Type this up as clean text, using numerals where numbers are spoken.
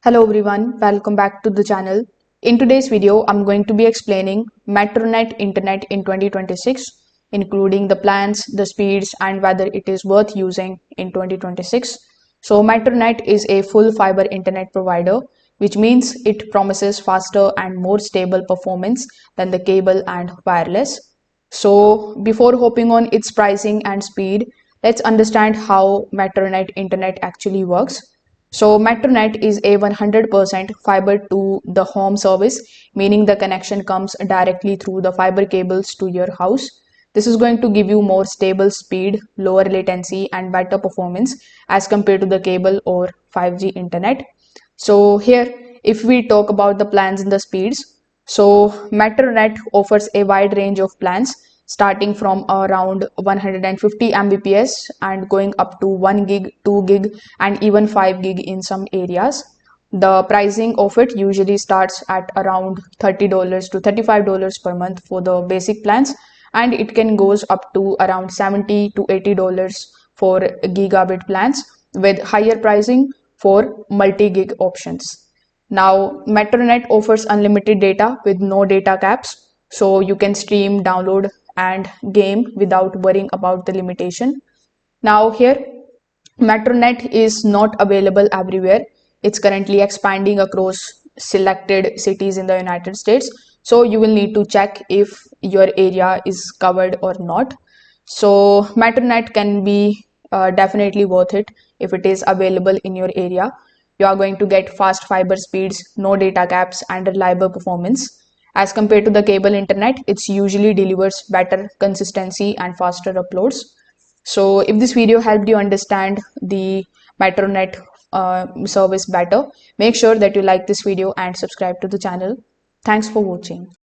Hello everyone, welcome back to the channel. In today's video, I'm going to be explaining Metronet Internet in 2026, including the plans, the speeds, and whether it is worth using in 2026. So Metronet is a full fiber internet provider, which means it promises faster and more stable performance than the cable and wireless. So before hopping on its pricing and speed, let's understand how Metronet Internet actually works. So Metronet is a 100% fiber to the home service, meaning the connection comes directly through the fiber cables to your house. This is going to give you more stable speed, lower latency, and better performance as compared to the cable or 5G internet. So here, if we talk about the plans and the speeds, so Metronet offers a wide range of plans starting from around 150 Mbps and going up to 1 gig, 2 gig, and even 5 gig in some areas. The pricing of it usually starts at around $30 to $35 per month for the basic plans, and it can goes up to around $70 to $80 for gigabit plans with higher pricing for multi-gig options. Now, Metronet offers unlimited data with no data caps, so you can stream, download, and game without worrying about the limitation. Now, here, Metronet is not available everywhere. It's currently expanding across selected cities in the United States, so you will need to check if your area is covered or not. So, Metronet can be definitely worth it if it is available in your area. You are going to get fast fiber speeds, no data caps, and reliable performance. As compared to the cable internet, it usually delivers better consistency and faster uploads. So if this video helped you understand the Metronet service better, make sure that you like this video and subscribe to the channel. Thanks for watching.